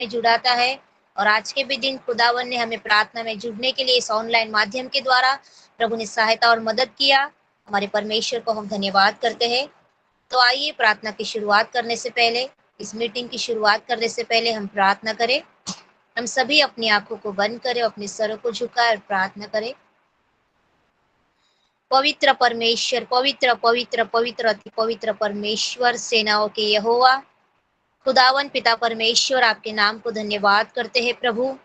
में जुड़ाता है। और आज के भी दिन खुदावन ने हमें प्रार्थना में जुड़ने के लिए इस ऑनलाइन माध्यम के द्वारा प्रभु ने सहायता और मदद किया। हमारे परमेश्वर को हम धन्यवाद करते हैं। तो आइए प्रार्थना की शुरुआत करने से पहले, इस मीटिंग की शुरुआत करने से पहले हम प्रार्थना करें। हम सभी अपनी आंखों को बंद करें, अपने सरों को झुकाएं और प्रार्थना करें। पवित्र परमेश्वर, पवित्र पवित्र पवित्र अति पवित्र परमेश्वर, सेनाओं के यहोवा खुदावन पिता परमेश्वर, आपके नाम को धन्यवाद करते हैं प्रभु।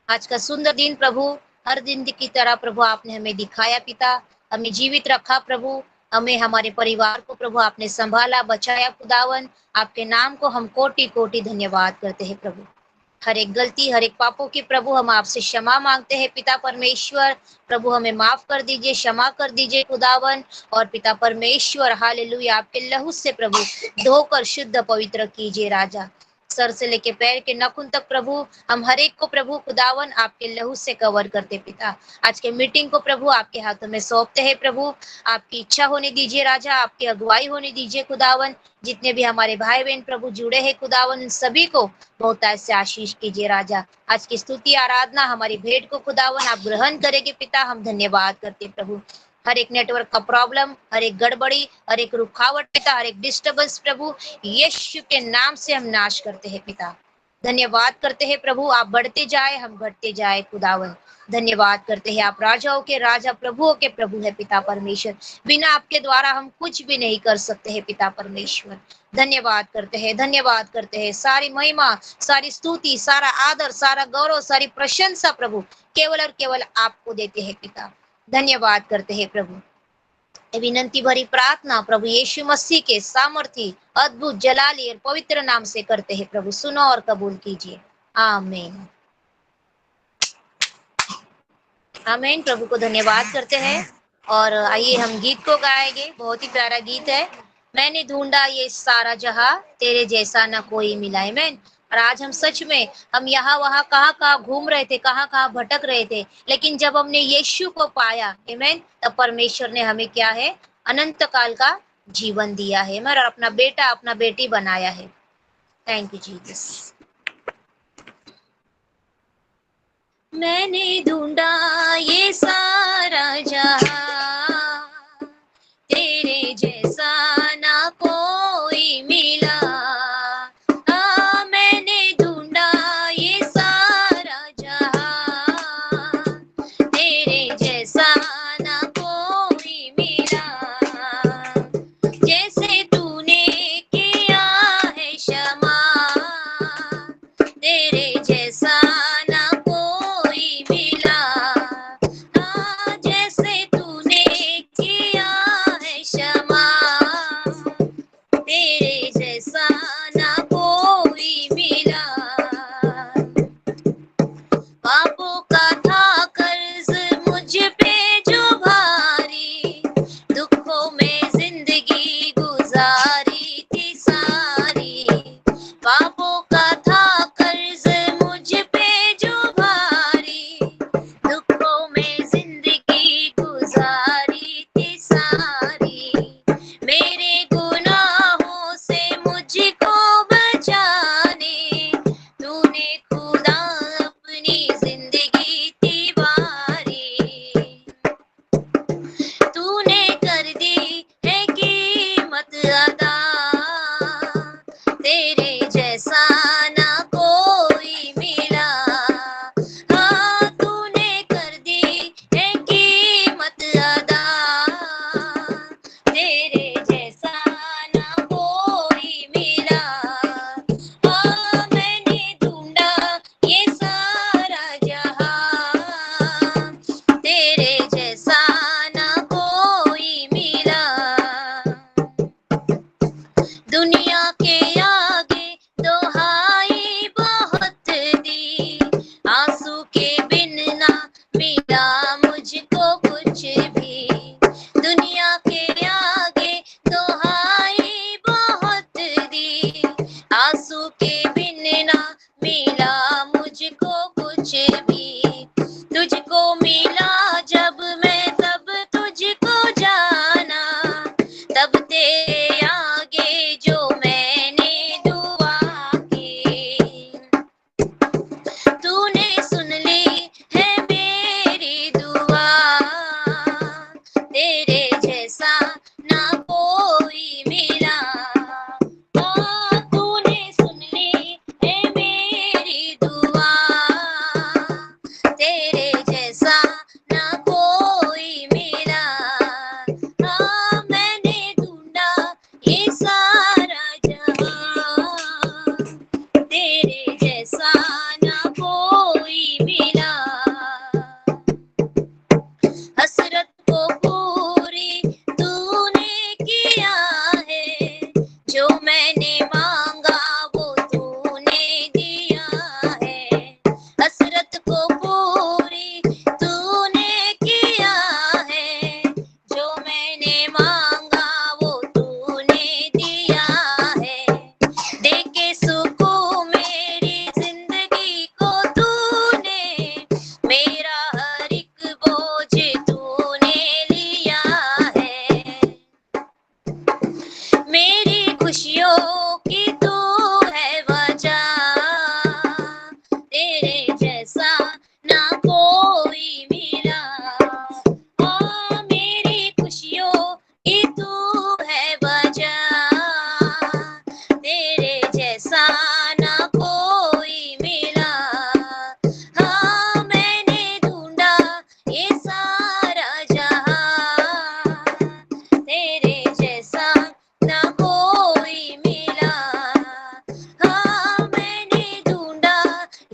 आज का सुंदर दिन प्रभु, हर दिन की तरह प्रभु आपने हमें दिखाया पिता, हमें जीवित रखा प्रभु, हमें हमारे परिवार को प्रभु आपने संभाला, बचाया खुदावन। आपके नाम को हम कोटि कोटि धन्यवाद करते हैं प्रभु। हर एक गलती, हर एक पापों की प्रभु हम आपसे क्षमा मांगते हैं पिता परमेश्वर। प्रभु हमें माफ कर दीजिए, क्षमा कर दीजिए खुदावन। और पिता परमेश्वर हालेलुया, आपके लहू से प्रभु धोकर शुद्ध पवित्र कीजिए राजा। सर से लेके पैर के नाखून तक प्रभु हम हर एक को प्रभु खुदावन आपके लहू से कवर करते पिता। आज के मीटिंग को प्रभु आपके हाथों में सौंपते हैं प्रभु। आपकी इच्छा होने दीजिए राजा, आपकी अगुवाई होने दीजिए खुदावन। जितने भी हमारे भाई बहन प्रभु जुड़े हैं खुदावन, उन सभी को बहुतायत से आशीष कीजिए राजा। आज की स्तुति आराधना हमारी भेंट को खुदावन आप ग्रहण करेंगे पिता। हम धन्यवाद करते प्रभु। हर एक नेटवर्क का प्रॉब्लम, हर एक गड़बड़ी, हर एक रुकावट पिता, हर एक डिस्टर्बेंस प्रभु यीशु के नाम से हम नाश करते हैं पिता। धन्यवाद करते हैं प्रभु, आप बढ़ते जाए हम घटते जाए खुदावन। धन्यवाद करते हैं, आप राजाओं के राजा प्रभुओं के प्रभु है पिता परमेश्वर। बिना आपके द्वारा हम कुछ भी नहीं कर सकते हैं पिता परमेश्वर। धन्यवाद करते हैं, धन्यवाद करते हैं। सारी महिमा, सारी स्तुति, सारा आदर, सारा गौरव, सारी प्रशंसा प्रभु केवल और केवल आपको देते हैं पिता। धन्यवाद करते हैं प्रभु। विनंती भरी प्रार्थना प्रभु यीशु मसीह के सामर्थी अद्भुत जलाली और पवित्र नाम से करते हैं प्रभु। सुनो और कबूल कीजिए, आमीन आमीन। प्रभु को धन्यवाद करते हैं। और आइए हम गीत को गाएंगे, बहुत ही प्यारा गीत है। मैंने ढूंढा ये सारा जहां, तेरे जैसा न कोई मिला है। मैन और आज हम सच में हम यहाँ वहाँ कहाँ घूम रहे थे, कहाँ भटक रहे थे, लेकिन जब हमने यीशु को पाया आमीन, तब परमेश्वर ने हमें क्या है, अनंत काल का जीवन दिया है और अपना बेटा अपना बेटी बनाया है। Thank you Jesus. मैंने ढूंढा ये सारा जहां, तेरे जैसा ना कोई मिला। मैंने ढूंढा ये सारा जहां, तेरे जैसा ना कोई मिला। जैसे तूने किया है क्षमा, तेरे जैसा ना कोई मिला।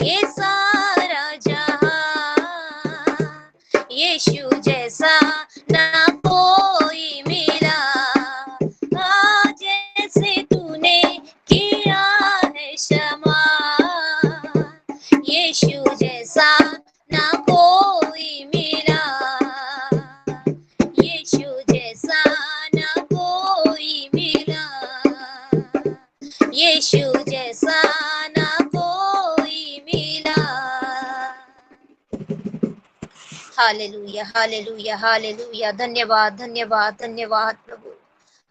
ये सारा जहां, यीशु जैसा ना कोई मिला, आज जैसे तूने किया है क्षमा, यीशु जैसा ना कोई मिला, यीशु जैसा ना कोई मिला, यीशु जैसा ना कोई मिला। Hallelujah, hallelujah, hallelujah. धन्यवाद, धन्यवाद, धन्यवाद प्रभु।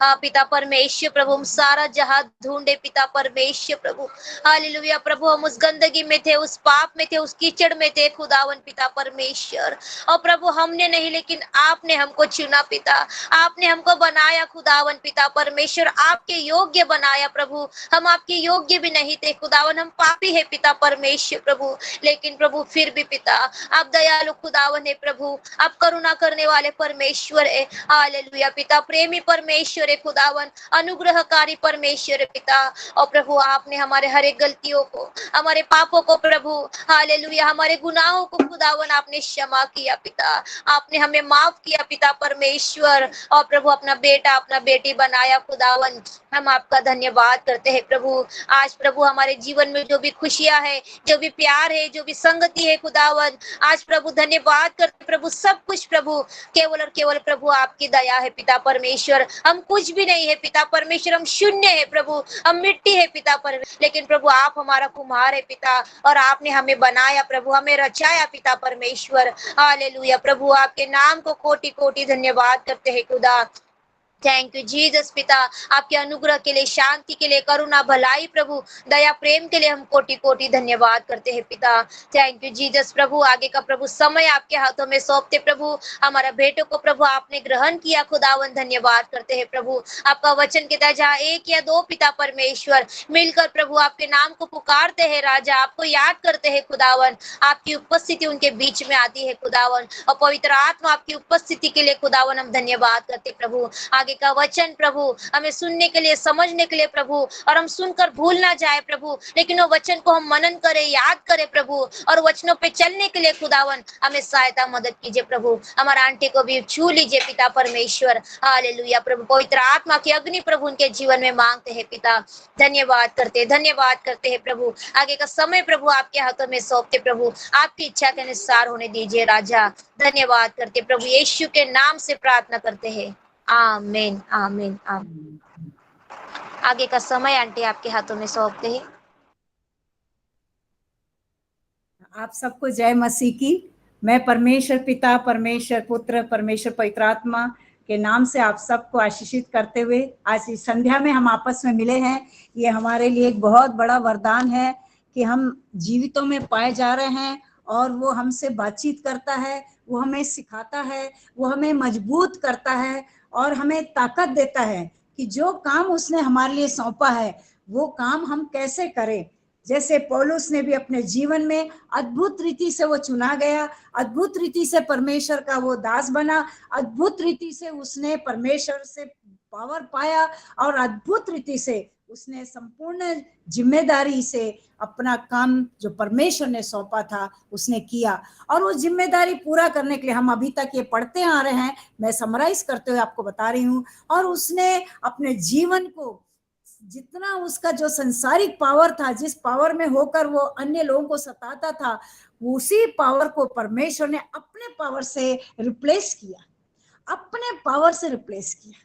हाँ पिता परमेश्वर प्रभु, हम सारा जहां ढूंढे पिता परमेश्वर प्रभु। हालेलुया प्रभु, हम उस गंदगी में थे, उस पाप में थे, उस कीचड़ में थे खुदावन पिता परमेश्वर। और प्रभु हमने नहीं, लेकिन आपने हमको चुना पिता, आपने हमको बनाया खुदावन पिता परमेश्वर, आपके योग्य बनाया प्रभु। हम आपके योग्य भी नहीं थे खुदावन, हम पापी है पिता परमेश्वर प्रभु, लेकिन प्रभु फिर भी पिता आप दयालु खुदावन है प्रभु, आप करुणा करने वाले परमेश्वर है। हालेलुया पिता, प्रेमी परमेश्वर है खुदावन, अनुग्रहकारी परमेश्वर है पिता। और प्रभु आपने हमारे हर एक गलतियों को, हमारे पापों को प्रभु, हालेलुया, हमारे गुनाहों को खुदावन आपने क्षमा किया पिता, आपने हमें माफ किया पिता परमेश्वर। और प्रभु अपना बेटा अपना बेटी बनाया खुदावन, हम आपका धन्यवाद करते हैं प्रभु। आज प्रभु हमारे जीवन में जो भी खुशियां है, जो भी प्यार है, जो भी संगति है खुदावन, आज प्रभु धन्यवाद करते प्रभु, सब कुछ प्रभु केवल और केवल प्रभु आपकी दया है पिता परमेश्वर। हम कुछ भी नहीं है पिता परमेश्वर, हम शून्य है प्रभु, हम मिट्टी है पिता परमेश्वर, लेकिन प्रभु आप हमारा कुम्हार है पिता, और आपने हमें बनाया प्रभु, हमें रचाया पिता परमेश्वर। हालेलुया प्रभु, आपके नाम को कोटि कोटि धन्यवाद करते हैं खुदा। थैंक यू जीसस पिता, आपके अनुग्रह के लिए, शांति के लिए, करुणा भलाई प्रभु, दया प्रेम के लिए हम कोटि कोटि धन्यवाद करते हैं पिता। थैंक यू जीसस प्रभु, आगे का प्रभु समय आपके हाथों में सौंपते प्रभु, हमारा बेटों को प्रभु आपने ग्रहण किया खुदावन, धन्यवाद करते हैं प्रभु। आपका वचन कहता है जहाँ एक या दो पिता परमेश्वर मिलकर प्रभु आपके नाम को पुकारते हैं राजा, आपको याद करते हैं खुदावन, आपकी उपस्थिति उनके बीच में आती है खुदावन। और पवित्र आत्मा आपकी उपस्थिति के लिए खुदावन हम धन्यवाद करते प्रभु। आगे का वचन प्रभु हमें सुनने के लिए, समझने के लिए प्रभु, और हम सुनकर भूल ना जाए प्रभु, लेकिन वो वचन को हम मनन करें, याद करें प्रभु, और वचनों पे चलने के लिए खुदावन हमें सहायता मदद कीजिए प्रभु। हमारा आंटी को भी छू लीजिए पिता परमेश्वर। हालेलुया प्रभु, पवित्र आत्मा की अग्नि प्रभु उनके जीवन में मांगते हैं पिता, धन्यवाद करते हैं प्रभु। आगे का समय प्रभु आपके हाथों में सौंपते प्रभु, आपकी इच्छा के अनुसार होने दीजिए राजा। धन्यवाद करते प्रभु, यीशु के नाम से प्रार्थना करते हैं, आमीन आमीन आमीन। आगे का समय आंटी आपके हाथों में सौंपते हैं। आप सबको जय मसीह की। मैं परमेश्वर पिता, परमेश्वर पुत्र, परमेश्वर पवित्र आत्मा के नाम से आप सबको आशीषित करते हुए आज इस संध्या में हम आपस में मिले हैं। ये हमारे लिए एक बहुत बड़ा वरदान है कि हम जीवितों में पाए जा रहे हैं, और वो हमसे बातचीत करता है, वो हमें सिखाता है, वो हमें मजबूत करता है, और हमें ताकत देता है कि जो काम उसने हमारे लिए सौंपा है वो काम हम कैसे करें। जैसे पौलुस ने भी अपने जीवन में अद्भुत रीति से वो चुना गया, अद्भुत रीति से परमेश्वर का वो दास बना, अद्भुत रीति से उसने परमेश्वर से पावर पाया, और अद्भुत रीति से उसने संपूर्ण जिम्मेदारी से अपना काम जो परमेश्वर ने सौंपा था उसने किया। और वो जिम्मेदारी पूरा करने के लिए हम अभी तक ये पढ़ते आ रहे हैं, मैं समराइज करते हुए आपको बता रही हूँ। और उसने अपने जीवन को, जितना उसका जो संसारिक पावर था, जिस पावर में होकर वो अन्य लोगों को सताता था, उसी पावर को परमेश्वर ने अपने पावर से रिप्लेस किया, अपने पावर से रिप्लेस किया,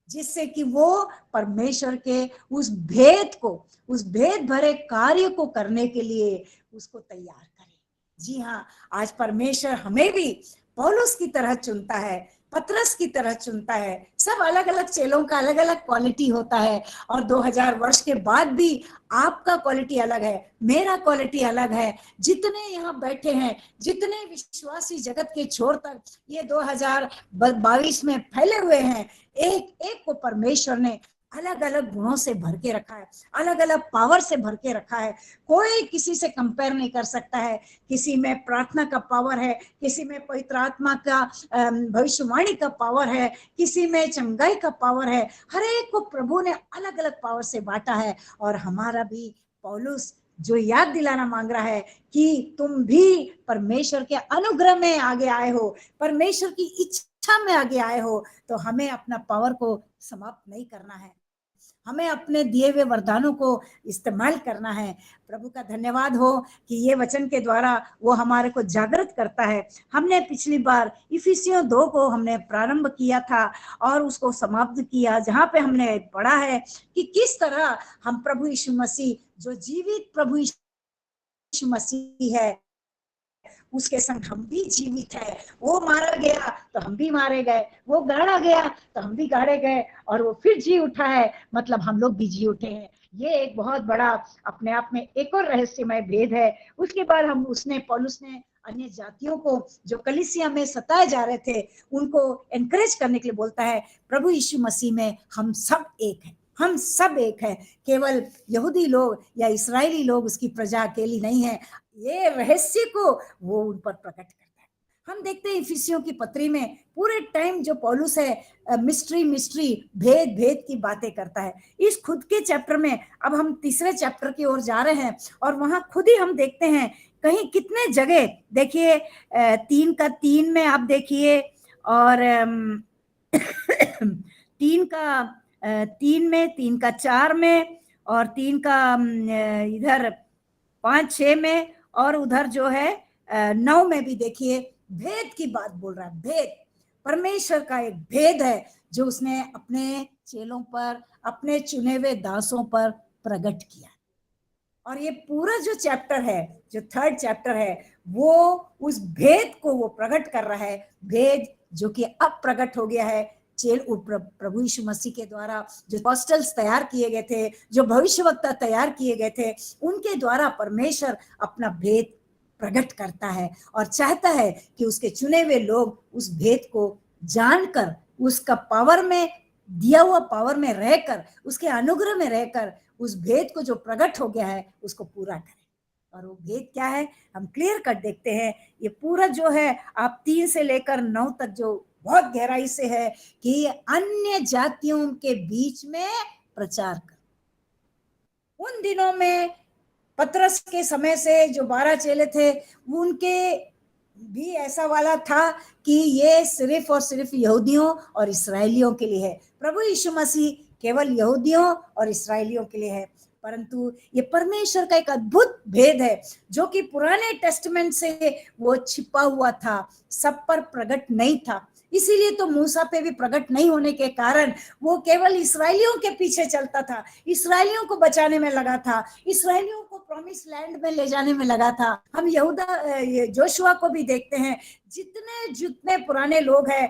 जिससे कि वो परमेश्वर के उस भेद को, उस भेद भरे कार्य को करने के लिए उसको तैयार करे। जी हाँ, आज परमेश्वर हमें भी पौलुस की तरह चुनता है, पतरस की तरह चुनता है। सब अलग अलग चेलों का अलग अलग क्वालिटी होता है, और 2000 वर्ष के बाद भी आपका क्वालिटी अलग है, मेरा क्वालिटी अलग है। जितने यहाँ बैठे हैं, जितने विश्वासी जगत के छोर तक ये 2022 में फैले हुए हैं, एक एक को परमेश्वर ने अलग अलग गुणों से भर के रखा है, अलग अलग पावर से भर के रखा है। कोई किसी से कंपेयर नहीं कर सकता है। किसी में प्रार्थना का पावर है, किसी में पवित्र आत्मा का भविष्यवाणी का पावर है, किसी में चंगाई का पावर है। हर एक को प्रभु ने अलग अलग पावर से बांटा है। और हमारा भी पौलुस जो याद दिलाना मांग रहा है कि तुम भी परमेश्वर के अनुग्रह में आगे आए हो, परमेश्वर की इच्छा में आगे आए हो। तो हमें अपना पावर को समाप्त नहीं करना है, हमें अपने दिए हुए वरदानों को इस्तेमाल करना है। प्रभु का धन्यवाद हो कि ये वचन के द्वारा वो हमारे को जागृत करता है। हमने पिछली बार इफिसियों 2 को हमने प्रारंभ किया था और उसको समाप्त किया, जहाँ पे हमने पढ़ा है कि किस तरह हम प्रभु यीशु मसीह, जो जीवित प्रभु यीशु मसीह है, उसके संग हम भी जीवित है। वो मारा गया तो हम भी मारे गए, वो गाड़ा गया तो हम भी गाड़े गए, और वो फिर जी उठा है, मतलब हम लोग भी जी उठे हैं। ये एक बहुत बड़ा अपने आप में एक और रहस्यमय भेद है। उसके बाद पौलुस ने अन्य जातियों को जो कलीसिया में सताए जा रहे थे, उनको एनकरेज करने के लिए बोलता है, प्रभु यीशु मसीह में हम सब एक हैं, हम सब एक है। केवल यहूदी लोग या इस्राएली लोग उसकी प्रजा अकेली नहीं है। ये रहस्य को वो उन पर प्रकट करता है। हम देखते हैं इफिसियों की पत्री में पूरे टाइम जो पौलुस है मिस्ट्री भेद की बातें करता है। इस खुद के चैप्टर में अब हम तीसरे चैप्टर की ओर जा रहे हैं, और वहां खुद ही हम देखते हैं कहीं कितने जगह देखिए 3:3 में आप देखिए, और 3 में, 3:4 में, और 3 इधर 5-6 में, और उधर जो है 9 में भी देखिए भेद की बात बोल रहा है। भेद परमेश्वर का एक भेद है जो उसने अपने चेलों पर, अपने चुने हुए दासों पर प्रकट किया। और ये पूरा जो चैप्टर है, जो 3rd चैप्टर है, वो उस भेद को वो प्रकट कर रहा है। भेद जो कि अब प्रकट हो गया है प्रभु यीशु मसीह के द्वारा। जो अपोस्टल्स तैयार किए गए थे, जो भविष्यवक्ता तैयार किए गए थे, उनके द्वारा परमेश्वर अपना भेद प्रकट करता है और चाहता है कि उसके चुने हुए लोग उस भेद को जानकर, उसका पावर में, दिया हुआ पावर में रहकर, उसके अनुग्रह में रहकर, उस भेद को जो प्रकट हो गया है उसको पूरा करें। और वो भेद क्या है हम क्लियर कट देखते हैं। ये पूरा जो है आप 3 से लेकर 9 तक जो बहुत गहराई से है कि अन्य जातियों के बीच में प्रचार कर। उन दिनों में पतरस के समय से जो 12 चेले थे, उनके भी ऐसा वाला था कि ये सिर्फ और सिर्फ यहूदियों और इस्राएलियों के लिए है। प्रभु यीशु मसीह केवल यहूदियों और इस्राएलियों के लिए है। परंतु ये परमेश्वर का एक अद्भुत भेद है जो कि पुराने टेस्टमेंट से वो छिपा हुआ था, सब पर प्रकट नहीं था। इसीलिए तो मूसा पे भी प्रकट नहीं होने के कारण वो केवल इस्राएलियों के पीछे चलता था, इस्राएलियों को बचाने में लगा था, इस्राएलियों को प्रॉमिस लैंड में ले जाने में लगा था। हम जोशुआ को भी देखते हैं, जितने पुराने लोग हैं,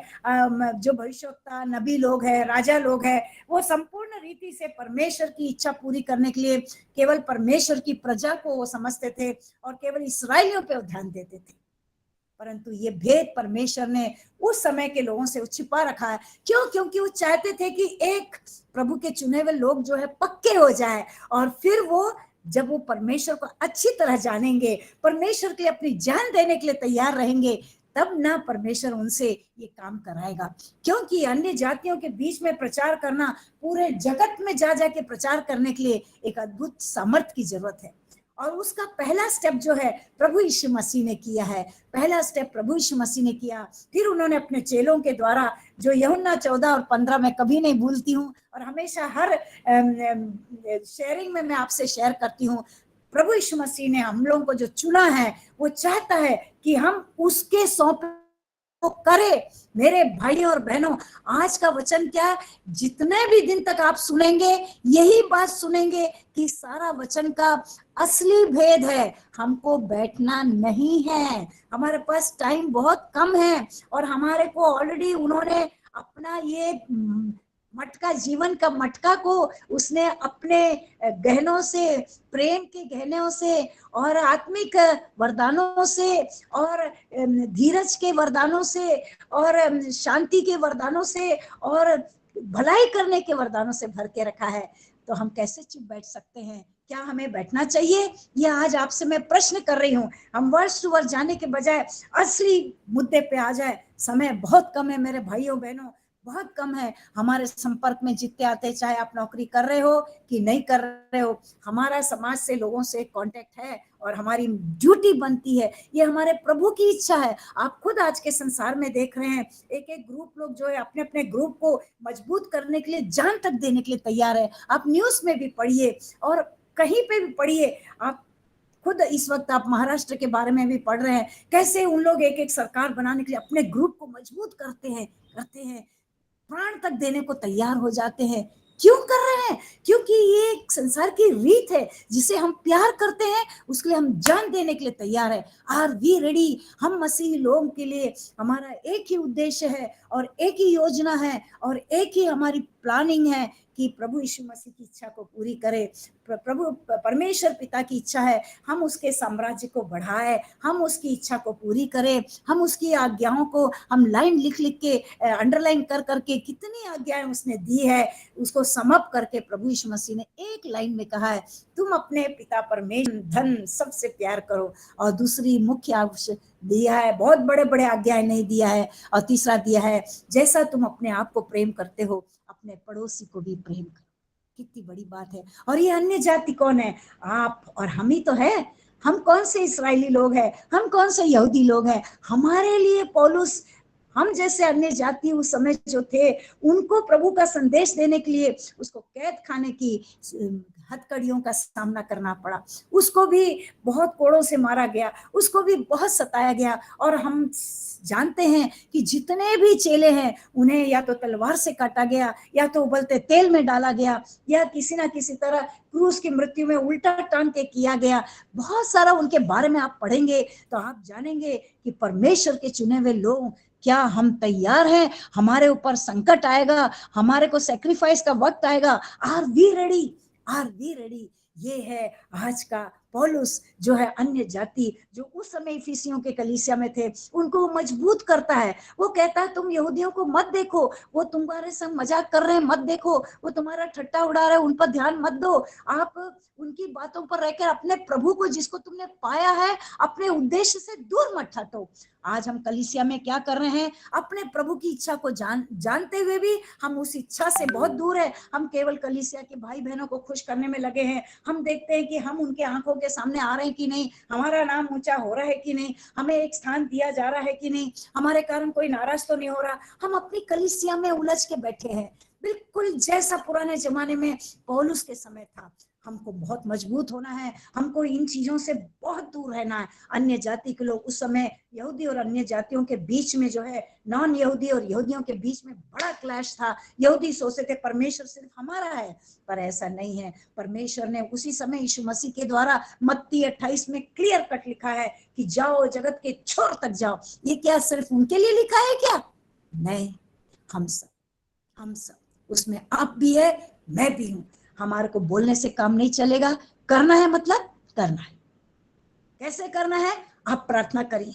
जो भविष्यवक्ता नबी लोग हैं, राजा लोग हैं, वो संपूर्ण रीति से परमेश्वर की इच्छा पूरी करने के लिए केवल परमेश्वर की प्रजा को वो समझते थे और केवल इस्राएलियों पे ध्यान देते थे। परंतु ये भेद परमेश्वर ने उस समय के लोगों से छिपा रखा है। क्यों? क्योंकि वो चाहते थे कि एक प्रभु के चुने हुए लोग जो है पक्के हो जाए, और फिर वो जब वो परमेश्वर को अच्छी तरह जानेंगे, परमेश्वर के लिए अपनी जान देने के लिए तैयार रहेंगे, तब ना परमेश्वर उनसे ये काम कराएगा। क्योंकि अन्य जातियों के बीच में प्रचार करना, पूरे जगत में जा जाके प्रचार करने के लिए एक अद्भुत सामर्थ्य की जरूरत है। और उसका पहला स्टेप जो है प्रभु यीशु मसीह ने किया है। पहला स्टेप प्रभु यीशु मसीह ने किया। फिर उन्होंने अपने चेलों के द्वारा, जो यूहन्ना 14 और 15 में कभी नहीं भूलती हूँ और हमेशा हर शेयरिंग में मैं आपसे शेयर करती हूँ, प्रभु यीशु मसीह ने हम लोगों को जो चुना है, वो चाहता है कि हम उसके सौंपे तो करे। मेरे भाई और बहनों, आज का वचन क्या है, जितने भी दिन तक आप सुनेंगे यही बात सुनेंगे कि सारा वचन का असली भेद है। हमको बैठना नहीं है, हमारे पास टाइम बहुत कम है, और हमारे को ऑलरेडी उन्होंने अपना ये मटका, जीवन का मटका को उसने अपने गहनों से, प्रेम के गहनों से और आत्मिक वरदानों से और धीरज के वरदानों से और शांति के वरदानों से और भलाई करने के वरदानों से भर के रखा है। तो हम कैसे चुप बैठ सकते हैं? क्या हमें बैठना चाहिए? यह आज आपसे मैं प्रश्न कर रही हूँ। हम वर्ष टू वर्ष जाने के बजाय असली मुद्दे पे आ जाए। समय बहुत कम है मेरे भाइयों बहनों, बहुत कम है। हमारे संपर्क में जितने आते, चाहे आप नौकरी कर रहे हो कि नहीं कर रहे हो, हमारा समाज से लोगों से कांटेक्ट है और हमारी ड्यूटी बनती है। ये हमारे प्रभु की इच्छा है। आप खुद आज के संसार में देख रहे हैं, एक एक ग्रुप लोग जो है अपने अपने ग्रुप को मजबूत करने के लिए जान तक देने के लिए तैयार है। आप न्यूज में भी पढ़िए और कहीं पे भी पढ़िए, आप खुद इस वक्त आप महाराष्ट्र के बारे में भी पढ़ रहे हैं, कैसे उन लोग एक एक सरकार बनाने के लिए अपने ग्रुप को मजबूत करते हैं, प्राण तक देने को तैयार हो जाते हैं। क्यों कर रहे हैं? क्योंकि ये एक संसार की रीत है, जिसे हम प्यार करते हैं उसके लिए हम जान देने के लिए तैयार है। Are we ready? हम मसीही लोगों के लिए हमारा एक ही उद्देश्य है और एक ही योजना है और एक ही हमारी प्लानिंग है कि प्रभु यीशु मसीह की इच्छा को पूरी करे। प्रभु परमेश्वर पिता की इच्छा है हम उसके साम्राज्य को बढ़ाए, हम उसकी इच्छा को पूरी करें, हम उसकी आज्ञाओं को हम लाइन लिख लिख के अंडरलाइन कर करके, कितनी आज्ञाएं उसने दी है उसको समअप करके प्रभु यीशु मसीह ने एक लाइन में कहा है, तुम अपने पिता परमेश्वर धन सबसे प्यार करो। और दूसरी मुख्य आवश्यक दिया है, बहुत बड़े बड़े आज्ञाएं नहीं दिया है। और तीसरा दिया है, जैसा तुम अपने आप को प्रेम करते हो अपने पड़ोसी को भी प्रेम करो। कितनी बड़ी बात है। और ये अन्य जाति कौन है? आप और हम ही तो है। हम कौन से इस्राएली लोग हैं? हम कौन से यहूदी लोग हैं? हमारे लिए पौलुस, हम जैसे अन्य जाति उस समय जो थे, उनको प्रभु का संदेश देने के लिए उसको कैद खाने की हथकड़ियों का सामना करना पड़ा। उसको भी बहुत कोड़ों से मारा गया, उसको भी बहुत सताया गया। और हम जानते हैं कि जितने भी चेले हैं उन्हें या तो तलवार से काटा गया, या तो उबलते तेल में डाला गया, या किसी ना किसी तरह क्रूस की मृत्यु में उल्टा टांग के किया गया। बहुत सारा उनके बारे में आप पढ़ेंगे तो आप जानेंगे कि परमेश्वर के चुने हुए लोग, क्या हम तैयार हैं? हमारे ऊपर संकट आएगा, हमारे को सैक्रिफाइस का वक्त आएगा। Are we ready? Are we ready? ये है आज का पौलुस, जो है अन्य जाति, जो उस समय इफिसियों के कलीसिया में थे, उनको मजबूत करता है। वो कहता है तुम यहूदियों को मत देखो, वो तुम्हारे संग मजाक कर रहे हैं, मत देखो, वो तुम्हारा ठट्टा उड़ा रहे हैं, उन पर ध्यान मत दो। आप उनकी बातों पर रहकर अपने प्रभु को, जिसको तुमने पाया है, अपने उद्देश्य से दूर मत हटो। आज हम कलीसिया में क्या कर रहे हैं? अपने प्रभु की इच्छा को जानते हुए भी हम उस इच्छा से बहुत दूर है। हम केवल कलीसिया के भाई बहनों को खुश करने में लगे हैं। हम देखते हैं कि हम उनके आंखों के सामने आ रहे हैं कि नहीं, हमारा नाम ऊंचा हो रहा है कि नहीं, हमें एक स्थान दिया जा रहा है कि नहीं, हमारे कारण कोई नाराज तो नहीं हो रहा। हम अपनी कलीसिया में उलझ के बैठे हैं, बिल्कुल जैसा पुराने जमाने में पौलुस के समय था। हमको बहुत मजबूत होना है, हमको इन चीजों से बहुत दूर रहना है। अन्य जाति के लोग, उस समय यहूदी और अन्य जातियों के बीच में जो है, नॉन यहूदी और यहूदियों के बीच में बड़ा क्लैश था। यहूदी सोचते थे परमेश्वर सिर्फ हमारा है, पर ऐसा नहीं है। परमेश्वर ने उसी समय यीशु मसीह के द्वारा मत्ती 28 में क्लियर कट लिखा है कि जाओ जगत के छोर तक जाओ। ये क्या सिर्फ उनके लिए लिखा है क्या? नहीं, हम सब उसमें, आप भी है, मैं भी हूं। हमारे को बोलने से काम नहीं चलेगा, करना है मतलब करना है। कैसे करना है? आप प्रार्थना करिए,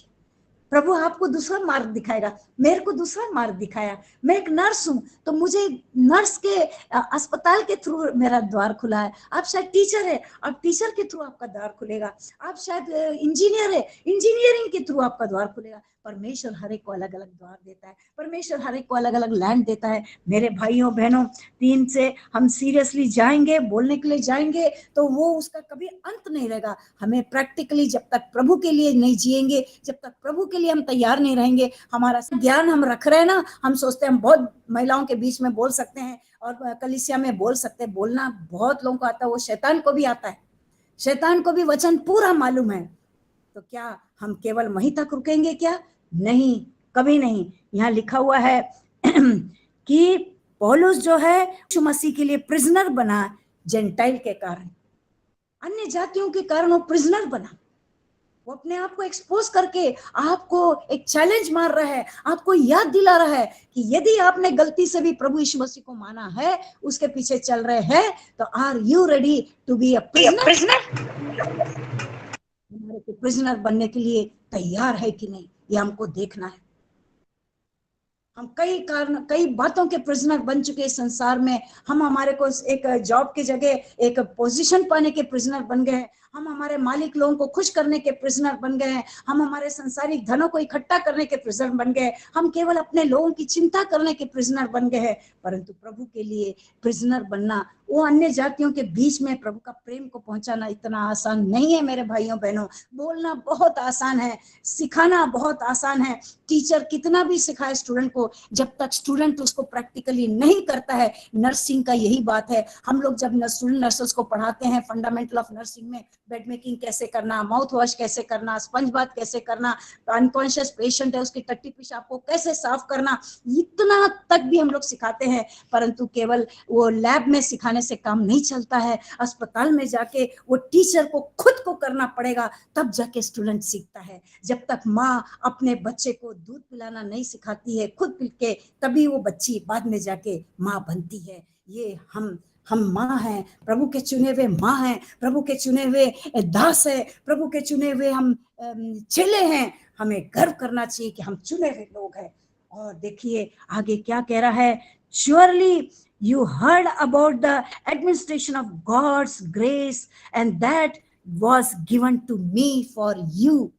प्रभु आपको दूसरा मार्ग दिखाएगा। मेरे को दूसरा मार्ग दिखाया। मैं एक नर्स हूं, तो मुझे नर्स के अस्पताल के थ्रू मेरा द्वार खुला है। आप शायद टीचर है, आप टीचर के थ्रू आपका द्वार खुलेगा। आप शायद इंजीनियर है, इंजीनियरिंग के थ्रू आपका द्वार खुलेगा। परमेश्वर हर एक को अलग अलग द्वार देता है, परमेश्वर हर एक को अलग अलग लैंड देता है। मेरे भाइयों बहनों, 3 से हम सीरियसली जाएंगे, बोलने के लिए जाएंगे, तो वो उसका कभी अंत नहीं रहेगा। हमें प्रैक्टिकली जब तक प्रभु के लिए नहीं जिएंगे, जब तक प्रभु के लिए हम तैयार नहीं रहेंगे, हमारा ज्ञान हम रख रहे हैं ना, हम सोचते हैं हम बहुत महिलाओं के बीच में बोल सकते हैं और कलीसिया में बोल सकते हैं। बोलना बहुत लोगों को आता है, वो शैतान को भी आता है, शैतान को भी वचन पूरा मालूम है। तो क्या हम केवल वहीं तक रुकेंगे क्या? नहीं, कभी नहीं। यहाँ लिखा हुआ है कि पौलुस जो है यीशु मसीह के लिए प्रिजनर बना, जेंटाइल के कारण, अन्य जातियों के कारण वो प्रिजनर बना। वो अपने आप को एक्सपोज करके आपको एक चैलेंज मार रहा है, आपको याद दिला रहा है कि यदि आपने गलती से भी प्रभु यीशु मसीह को माना है, उसके पीछे चल रहे हैं, तो are you ready to be a prisoner? हमारे को प्रिजनर बनने के लिए तैयार है कि नहीं, ये हमको देखना है। हम कई बातों के प्रिजनर बन चुके इस संसार में। हम हमारे को एक जॉब की जगह एक पोजीशन पाने के प्रिजनर बन गए हैं। हम हमारे मालिक लोगों को खुश करने के प्रिजनर बन गए हैं, हम हमारे संसारिक धनों को इकट्ठा करने के प्रिजनर बन गए, हम केवल अपने लोगों की चिंता करने के प्रिजनर बन गए हैं। परंतु प्रभु के लिए प्रिजनर बनना, वो अन्य जातियों के बीच में प्रभु का प्रेम को पहुंचाना इतना आसान नहीं है मेरे भाइयों बहनों। बोलना बहुत आसान है, सिखाना बहुत आसान है। टीचर कितना भी सिखाए स्टूडेंट को, जब तक स्टूडेंट उसको प्रैक्टिकली नहीं करता है, नर्सिंग का यही बात है। हम लोग जब स्टूडेंट नर्सेस को पढ़ाते हैं फंडामेंटल ऑफ नर्सिंग में, बेड मेकिंग कैसे करना, माउथ वॉश कैसे करना, स्पंज बाथ कैसे करना, अनकॉन्शियस पेशेंट है उसकी टट्टी पेशाब को कैसे साफ करना, इतना तक भी हम लोग सिखाते हैं। परंतु केवल वो लैब में सिखाने से काम नहीं चलता है, अस्पताल में जाके वो टीचर को खुद को करना पड़ेगा, तब जाके स्टूडेंट सीखता है। जब तक माँ अपने बच्चे को दूध पिलाना नहीं सिखाती है खुद पी के, तभी वो बच्ची बाद में जाके माँ बनती है। ये हम माँ हैं, प्रभु के चुने हुए माँ हैं, प्रभु के चुने हुए दास है, प्रभु के चुने हुए हम चेले हैं। हमें गर्व करना चाहिए कि हम चुने हुए लोग हैं। और देखिए आगे क्या कह रहा है, surely you heard about the administration of God's grace and that was given to me for you.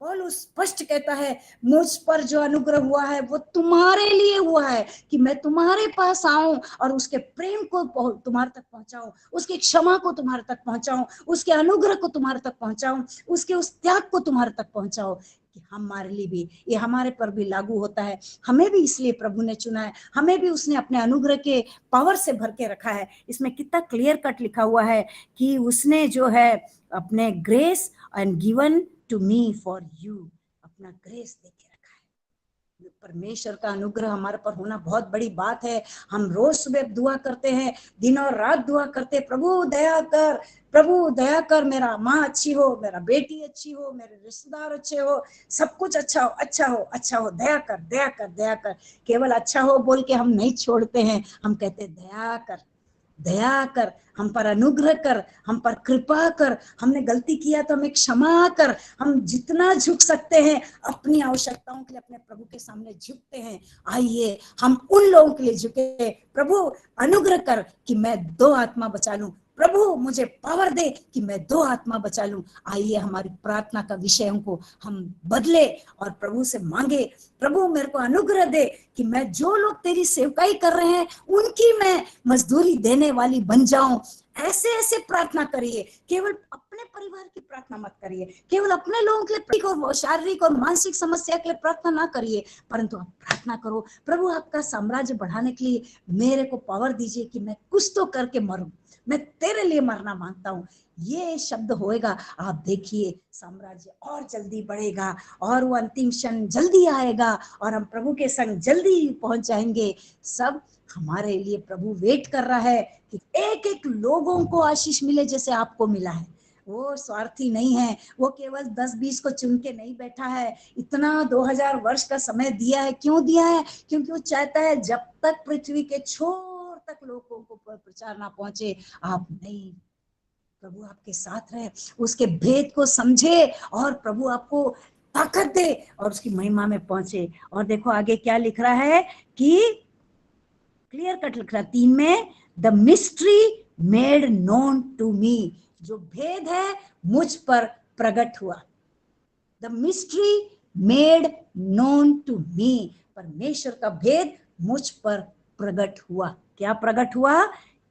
पौलुस स्पष्ट कहता है, मुझ पर जो अनुग्रह हुआ है वो तुम्हारे लिए हुआ है, कि मैं तुम्हारे पास आऊं और उसके प्रेम को तुम्हारे तक पहुंचाऊं, उसकी क्षमा को तुम्हारे तक पहुंचाऊं, उसके अनुग्रह को तुम्हारे तक पहुंचाऊं, उसके उस त्याग को तुम्हारे तक पहुंचाऊं। कि हमारे लिए भी ये हमारे पर भी लागू होता है। हमें भी इसलिए प्रभु ने चुना है, हमें भी उसने अपने अनुग्रह के पावर से भर के रखा है। इसमें कितना क्लियर कट लिखा हुआ है कि उसने जो है अपने grace and given to me for you, अपना ग्रेस देके रखा है। परमेश्वर का अनुग्रह हमारे पर होना बहुत बड़ी बात है। हम रोज सुबह दुआ करते हैं, दिन और रात दुआ करते, प्रभु दया कर, प्रभु दया कर, मेरा माँ अच्छी हो, मेरा बेटी अच्छी हो, मेरे रिश्तेदार अच्छे हो, सब कुछ अच्छा हो, अच्छा हो, अच्छा हो, दया कर, दया कर, दया कर। केवल अच्छा हो बोल के हम नहीं छोड़ते हैं, हम कहते दया कर, दया कर, हम पर अनुग्रह कर, हम पर कृपा कर, हमने गलती किया तो हमें क्षमा कर। हम जितना झुक सकते हैं अपनी आवश्यकताओं के लिए अपने प्रभु के सामने झुकते हैं। आइए हम उन लोगों के लिए झुके, प्रभु अनुग्रह कर कि मैं 2 आत्मा बचा लूं, प्रभु मुझे पावर दे कि मैं 2 आत्मा बचा लूं। आइए हमारी प्रार्थना का विषयों को हम बदले और प्रभु से मांगे, प्रभु मेरे को अनुग्रह दे कि मैं जो लोग तेरी सेवकाई कर रहे हैं उनकी मैं मजदूरी देने वाली बन जाऊं। ऐसे ऐसे प्रार्थना करिए, केवल अपने परिवार की प्रार्थना मत करिए, केवल अपने लोगों के लिए शारीरिक और मानसिक समस्या के लिए प्रार्थना ना करिए, परंतु आप प्रार्थना करो, प्रभु आपका साम्राज्य बढ़ाने के लिए मेरे को पावर दीजिए कि मैं कुछ तो करके मरूं, मैं तेरे लिए मरना मांगता हूं। ये शब्द होएगा, आप देखिए साम्राज्य और जल्दी बढ़ेगा और वो अंतिम क्षण जल्दी आएगा और हम प्रभु के संग जल्दी पहुंच जाएंगे। सब हमारे लिए प्रभु वेट कर रहा है कि एक एक लोगों को आशीष मिले जैसे आपको मिला है। वो स्वार्थी नहीं है, वो केवल 10-20 को चुन के नहीं बैठा है। इतना 2000 वर्ष का समय दिया है, क्यों दिया है? क्योंकि वो चाहता है जब तक पृथ्वी के छोर तक लोगों को प्रचार ना पहुंचे आप नहीं, प्रभु आपके साथ रहे, उसके भेद को समझे और प्रभु आपको ताकत दे और उसकी महिमा में पहुंचे। और देखो आगे क्या लिख रहा है कि क्लियर कट लिख रहा है 3 में, the mystery made known to me, जो भेद है मुझ पर प्रकट हुआ। The mystery made known to me, परमेश्वर का भेद मुझ पर प्रकट हुआ। क्या प्रकट हुआ?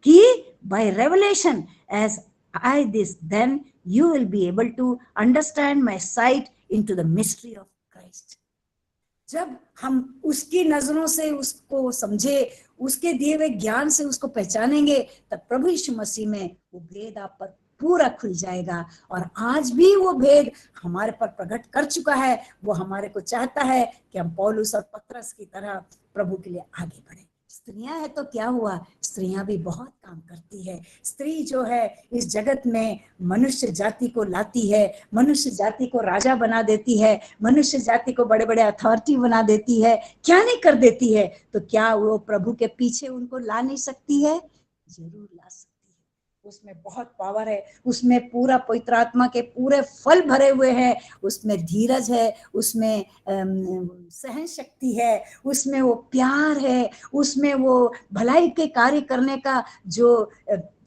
कि by revelation as I this, then you will be able to understand my sight into the mystery of Christ. जब हम उसकी नजरों से उसको समझे, उसके दिए हुए ज्ञान से उसको पहचानेंगे, तब प्रभु यीशु मसीह में वो भेद आप पर पूरा खुल जाएगा। और आज भी वो भेद हमारे पर प्रकट कर चुका है। वो हमारे को चाहता है कि हम पौलुस और पतरस की तरह प्रभु के लिए आगे बढ़े। स्त्रियां है तो क्या हुआ, स्त्रियां भी बहुत काम करती है। स्त्री जो है इस जगत में मनुष्य जाति को लाती है, मनुष्य जाति को राजा बना देती है, मनुष्य जाति को बड़े बड़े अथॉरिटी बना देती है। क्या नहीं कर देती है? तो क्या वो प्रभु के पीछे उनको ला नहीं सकती है? जरूर ला सकती है। उसमें बहुत पावर है, उसमें पूरा पवित्र आत्मा के पूरे फल भरे हुए हैं। उसमें धीरज है, उसमें सहन शक्ति है, उसमें वो प्यार है, उसमें वो भलाई के कार्य करने का जो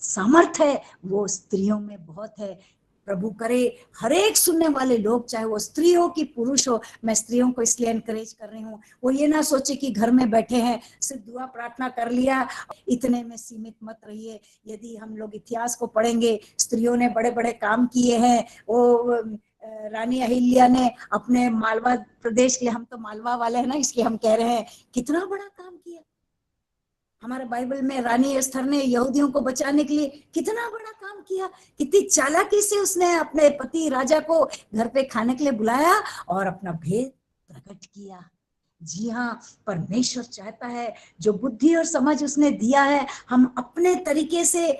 सामर्थ्य है वो स्त्रियों में बहुत है। प्रभु करे हर एक सुनने वाले लोग, चाहे वो स्त्री हो कि पुरुष हो, मैं स्त्रियों को इसलिए एनकरेज कर रही हूँ, वो ये ना सोचे कि घर में बैठे हैं सिर्फ दुआ प्रार्थना कर लिया, इतने में सीमित मत रहिए। यदि हम लोग इतिहास को पढ़ेंगे, स्त्रियों ने बड़े बड़े काम किए हैं। वो रानी अहिल्या ने अपने मालवा प्रदेश के लिए, हम तो मालवा वाले हैं ना इसलिए हम कह रहे हैं, कितना बड़ा काम किया। हमारे बाइबल में रानी एस्थर ने यहूदियों को बचाने के लिए कितना बड़ा काम किया, कितनी चालाकी से उसने अपने पति राजा को घर पे खाने के लिए बुलाया और अपना भेद प्रकट किया। जी हाँ, परमेश्वर चाहता है जो बुद्धि और समझ उसने दिया है, हम अपने तरीके से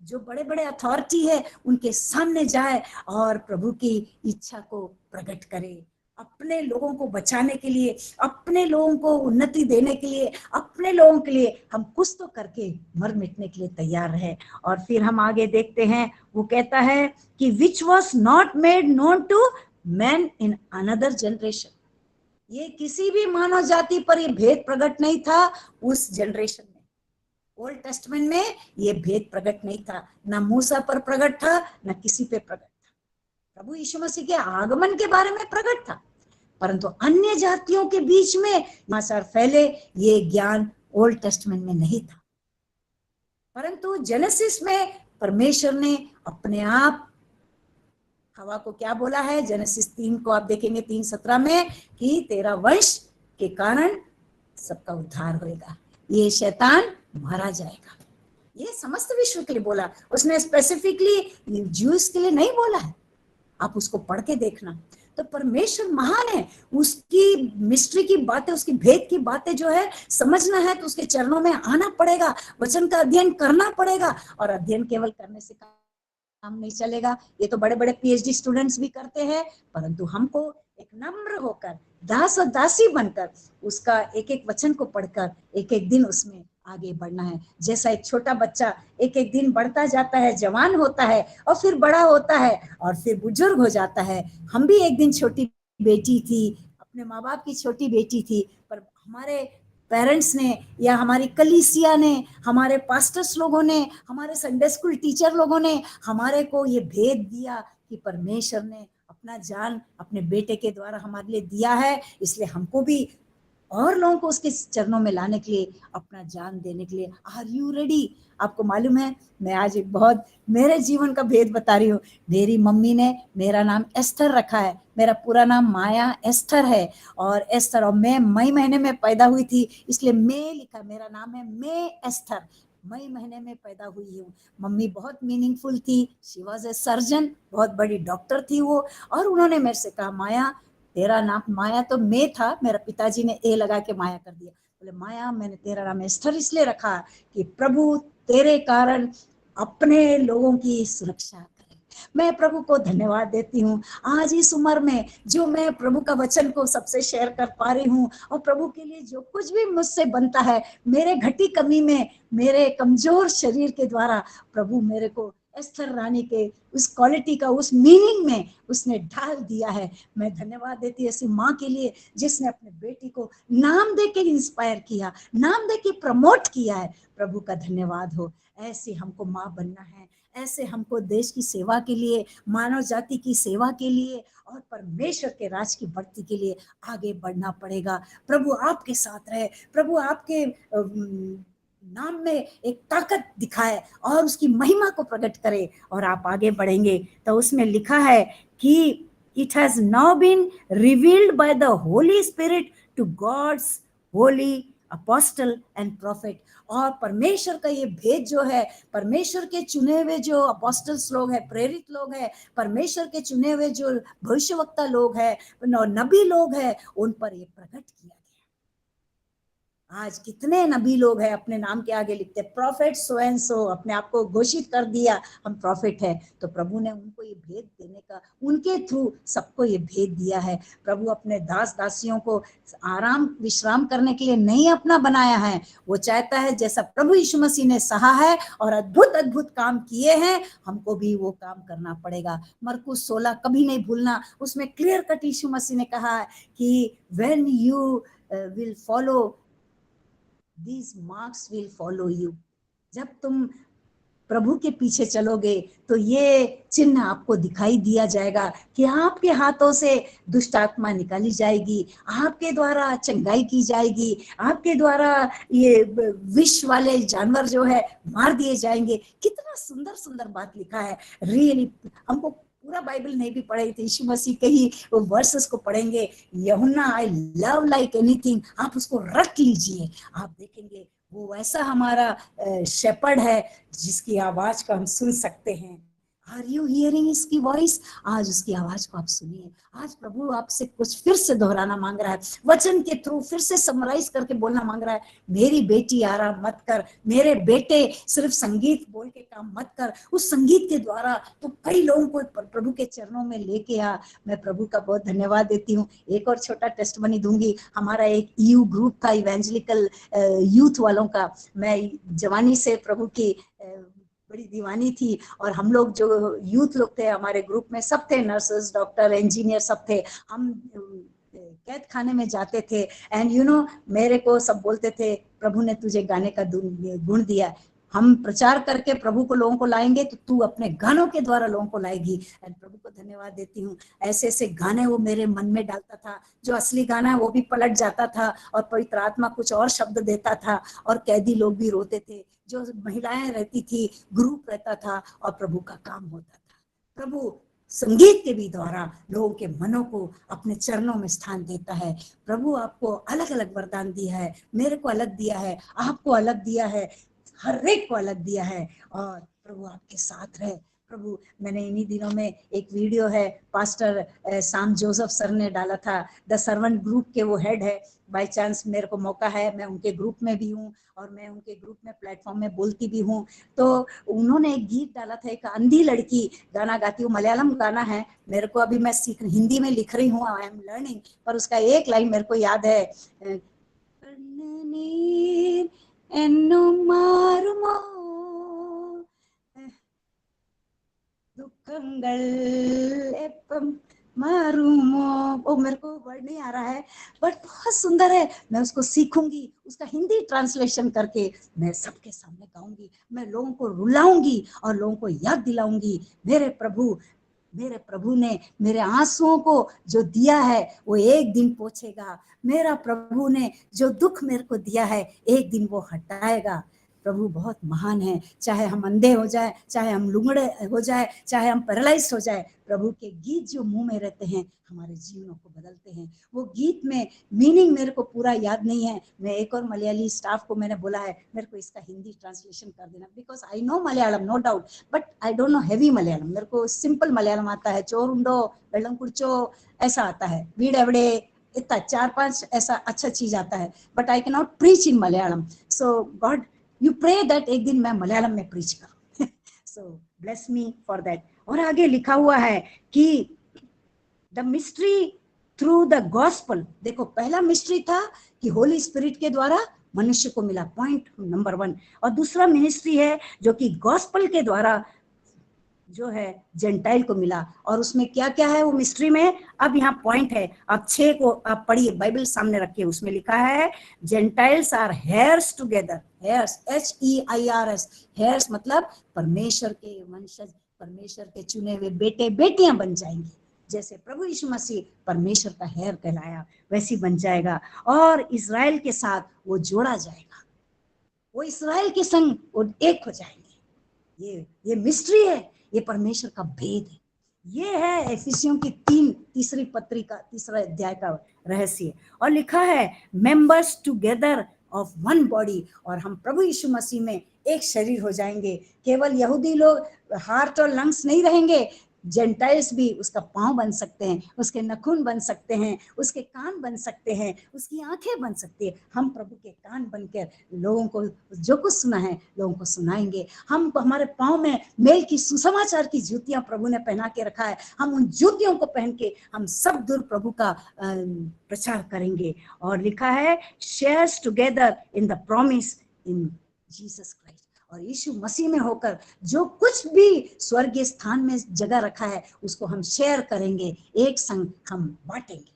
जो बड़े बड़े अथॉरिटी है उनके सामने जाए और प्रभु की इच्छा को प्रकट करे, अपने लोगों को बचाने के लिए, अपने लोगों को उन्नति देने के लिए, अपने लोगों के लिए हम कुछ तो करके मर मिटने के लिए तैयार रहे। और फिर हम आगे देखते हैं, वो कहता है कि which was not made known to man in another generation. ये किसी भी मानव जाति पर ये भेद प्रकट नहीं था उस जनरेशन में। ओल्ड टेस्टमेंट में ये भेद प्रकट नहीं था, ना मूसा पर प्रकट था, ना किसी पे प्रकट था। प्रभु यीशु मसीह के आगमन के बारे में प्रकट था, परंतु अन्य जातियों के बीच में समाचार फैले, ये ज्ञान ओल्ड टेस्टमेंट में नहीं था। परंतु जेनेसिस में परमेश्वर ने अपने आप हवा को क्या बोला है, जेनेसिस 3 को आप देखेंगे 3:17 में, कि तेरा वंश के कारण सबका उद्धार होएगा, ये शैतान मारा जाएगा। ये समस्त विश्व के लिए बोला, उसने स्पेसिफिकली ज्यूस के लिए नहीं बोला है। आप उसको पढ़ के देखना, तो परमेश्वर महान है, उसकी मिस्ट्री की बातें, उसकी भेद की बातें जो है समझना है तो उसके चरणों में आना पड़ेगा, वचन का अध्ययन करना पड़ेगा। और अध्ययन केवल करने से काम नहीं चलेगा, ये तो बड़े बड़े पीएचडी स्टूडेंट्स भी करते हैं, परंतु हमको एक नम्र होकर, दास और दासी बनकर, उसका एक एक वचन को पढ़कर एक एक दिन उसमें आगे बढ़ना है। जैसा एक छोटा बच्चा एक एक दिन बढ़ता जाता है, जवान होता है और फिर बड़ा होता है और फिर बुजुर्ग हो जाता है। हम भी एक दिन छोटी बेटी थी, अपने माँ बाप की छोटी बेटी थी, पर हमारे पेरेंट्स ने या हमारी कलीसिया ने, हमारे पास्टर्स लोगों ने, हमारे संडे स्कूल टीचर लोगों ने हमारे को ये भेद दिया कि परमेश्वर ने अपना जान अपने बेटे के द्वारा हमारे लिए दिया है, इसलिए हमको भी और लोगों को उसके चरणों में लाने के लिए, अपना जान देने के लिए। Are you ready? आपको मालूम है, मैं आज एक बहुत मेरे जीवन का भेद बता रही हूँ। मेरी मम्मी ने मेरा नाम एस्थर रखा है, मेरा पूरा नाम माया एस्थर है, और एस्थर, और मैं मई महीने में पैदा हुई थी इसलिए मैं लिखा, मेरा नाम है मे एस्थर, मई महीने में पैदा हुई हूँ। मम्मी बहुत मीनिंगफुल थी, शी वॉज ए सर्जन, बहुत बड़ी डॉक्टर थी वो, और उन्होंने मेरे से कहा, माया तेरा नाम, माया तो मैं था, मेरा पिताजी ने ए लगा के माया कर दिया, बोले माया मैंने तेरा नाम एस्थर इसलिए रखा कि प्रभु तेरे कारण अपने लोगों की सुरक्षा करे। मैं प्रभु को धन्यवाद देती हूँ आज इस उम्र में, जो मैं प्रभु का वचन को सबसे शेयर कर पा रही हूँ, और प्रभु के लिए जो कुछ भी मुझसे बनता है, मेरे घटी कमी में, मेरे कमजोर शरीर के द्वारा प्रभु मेरे को एस्थर रानी के उस क्वालिटी का, उस मीनिंग में उसने ढाल दिया है। मैं धन्यवाद देती ऐसी माँ के लिए जिसने अपने बेटी को नाम दे के इंस्पायर किया, नाम दे के प्रमोट किया है। प्रभु का धन्यवाद हो। ऐसे हमको माँ बनना है, ऐसे हमको देश की सेवा के लिए, मानव जाति की सेवा के लिए और परमेश्वर के राज की बढ़ती के लिए आगे बढ़ना पड़ेगा। प्रभु आपके साथ रहे, प्रभु आपके नाम में एक ताकत दिखाए और उसकी महिमा को प्रकट करे और आप आगे बढ़ेंगे। तो उसमें लिखा है कि it has now been revealed by the Holy Spirit to God's holy apostle and prophet। और परमेश्वर का ये भेद जो है, परमेश्वर के चुने हुए जो अपोस्टल्स लोग हैं, प्रेरित लोग हैं, परमेश्वर के चुने हुए जो भविष्यवक्ता लोग हैं, नबी लोग हैं, उन पर ये प्रकट किया गया। आज कितने नबी लोग हैं अपने नाम के आगे लिखते प्रॉफिट सो एंड सो, अपने आप को घोषित कर दिया हम प्रॉफिट है। तो प्रभु ने उनको ये भेद देने का, उनके थ्रू सबको ये भेद दिया है। प्रभु अपने दास दासियों को आराम विश्राम करने के लिए नहीं अपना बनाया है, वो चाहता है जैसा प्रभु यीशु मसीह ने सहा है और अद्भुत अद्भुत काम किए हैं, हमको भी वो काम करना पड़ेगा। मरकुस 16 कभी नहीं भूलना, उसमें क्लियर कट यीशु मसीह ने कहा कि when you will follow these marks will follow you। जब तुम प्रभु के पीछे चलोगे तो ये चिन्ह आपको दिखाई दिया जाएगा कि आपके हाथों से दुष्ट आत्मा निकाली जाएगी, आपके द्वारा चंगाई की जाएगी, आपके द्वारा ये विष वाले जानवर जो है मार दिए जाएंगे। कितना सुंदर सुंदर बात लिखा है। रियली हमको पूरा बाइबल नहीं भी पढ़े थे, यीशु मसीह के ही वो वर्सेस को पढ़ेंगे। यूहन्ना आई लव लाइक एनीथिंग, आप उसको रट लीजिए, आप देखेंगे वो ऐसा हमारा शेपर्ड है जिसकी आवाज को हम सुन सकते हैं। आर यू हियरिंग इसकी वॉइस? आज उसकी आवाज को आप सुनिए। आज प्रभु आपसे कुछ फिर से दोहराना मांग रहा है, वचन के थ्रू फिर से समराइज करके बोलना मांग रहा है। मेरी बेटी आराम मत कर, मेरे बेटे सिर्फ संगीत बोल के काम मत कर, उस संगीत के द्वारा तो कई लोगों को प्रभु के चरणों में लेके आ। मैं प्रभु का बहुत धन्यवाद देती हूँ। एक और छोटा टेस्टमनी दूंगी। हमारा एक ईयू ग्रुप था, इवेंजलिकल यूथ वालों का। मैं जवानी से प्रभु की बड़ी दीवानी थी, और हम लोग जो यूथ लोग थे हमारे ग्रुप में सब थे, नर्सेस, डॉक्टर, इंजीनियर सब थे। हम कैद खाने में जाते थे एंड यू नो मेरे को सब बोलते थे प्रभु ने तुझे गाने का गुण दिया, हम प्रचार करके प्रभु को लोगों को लाएंगे तो तू अपने गानों के द्वारा लोगों को लाएगी। एंड प्रभु को धन्यवाद देती हूँ। ऐसे ऐसे गाने वो मेरे मन में डालता था, जो असली गाना है वो भी पलट जाता था और पवित्र आत्मा कुछ और शब्द देता था, और कैदी लोग भी रोते थे, जो महिलाएं रहती थी, ग्रुप रहता था, और प्रभु का काम होता था। प्रभु संगीत के भी द्वारा लोगों के मनों को अपने चरणों में स्थान देता है। प्रभु आपको अलग अलग वरदान दिया है, मेरे को अलग दिया है, आपको अलग दिया है, हर एक को अलग दिया है, और प्रभु आपके साथ रहे। प्रभु, मैंने इन्हीं दिनों में एक वीडियो है, पास्टर साम जोसेफ सर ने डाला था, द सर्वेंट ग्रुप के वो हेड है। बाय चांस मेरे को मौका है, मैं उनके ग्रुप में भी हूँ और मैं उनके ग्रुप में प्लेटफॉर्म में बोलती भी हूँ। तो उन्होंने एक गीत डाला था, एक अंधी लड़की गाना गाती हूँ, मलयालम गाना है, मेरे को अभी मैं हिंदी में लिख रही हूँ, आई एम लर्निंग, पर उसका एक लाइन मेरे को याद है, दुखंगल एपम मारूमो, वो मेरे को वर्ड नहीं आ रहा है बट बहुत सुंदर है। मैं उसको सीखूंगी, उसका हिंदी ट्रांसलेशन करके मैं सबके सामने गाऊंगी, मैं लोगों को रुलाऊंगी और लोगों को याद दिलाऊंगी, मेरे प्रभु ने मेरे आंसुओं को जो दिया है वो एक दिन पोंछेगा, मेरा प्रभु ने जो दुख मेरे को दिया है एक दिन वो हटाएगा। प्रभु बहुत महान है। चाहे हम अंधे हो जाए, चाहे हम लुंगड़े हो जाए, चाहे हम पैरालाइज हो जाए, प्रभु के गीत जो मुंह में रहते हैं हमारे जीवनों को बदलते हैं। वो गीत में मीनिंग मेरे को पूरा याद नहीं है, मैं एक और मलयाली स्टाफ को मैंने बोला है मेरे को इसका हिंदी ट्रांसलेशन कर देना, because I know Malayalam no doubt, but I don't know heavy Malayalam. मेरे को सिंपल मलयालम आता है, चोरुंडो वेल्लम कुर्चो ऐसा आता है, वीड एवड़े इतना 4-5 ऐसा अच्छा चीज आता है, but I cannot preach in Malayalam. So God you pray that एक दिन मैं मलयालम में प्रीच करूं। So bless me for that. और आगे लिखा हुआ है कि the mystery through the gospel. देखो, पहला मिस्ट्री था कि होली स्पिरिट के द्वारा मनुष्य को मिला, पॉइंट नंबर 1। और दूसरा मिनिस्ट्री है जो कि गॉस्पल के द्वारा जो है जेंटाइल को मिला। और उसमें क्या क्या है वो मिस्ट्री में, अब यहाँ पॉइंट है, अब 6 को आप पढ़िए, बाइबल सामने रखिए, उसमें लिखा है Gentiles are heirs together. Heirs, HEIRS, heirs मतलब परमेश्वर के वंशज, परमेश्वर के चुने हुए बेटे बेटियां बन जाएंगे। जैसे प्रभु यीशु मसीह परमेश्वर का हेयर कहलाया वैसी बन जाएगा, और इजराइल के साथ वो जोड़ा जाएगा, वो इस्राएल के संग वो एक हो जाएंगे। ये मिस्ट्री है, ये परमेश्वर का भेद है। ये है एफिसियों की तीसरी पत्री का 3रा अध्याय का रहस्य। और लिखा है members together of one body, और हम प्रभु यीशु मसीह में एक शरीर हो जाएंगे। केवल यहूदी लोग हार्ट और लंग्स नहीं रहेंगे, जेंटाइल्स भी उसका पांव बन सकते हैं, उसके नखून बन सकते हैं, उसके कान बन सकते हैं, उसकी आंखें बन सकती है। हम प्रभु के कान बनकर लोगों को जो कुछ सुना है लोगों को सुनाएंगे। हम हमारे पांव में मेल की सुसमाचार की जूतियां प्रभु ने पहना के रखा है, हम उन जूतियों को पहन के हम सब दूर प्रभु का प्रचार करेंगे। और लिखा है shares together in the promise in Jesus Christ. और यीशु मसीह में होकर जो कुछ भी स्वर्गीय स्थान में जगह रखा है उसको हम शेयर करेंगे, एक संग हम बांटेंगे।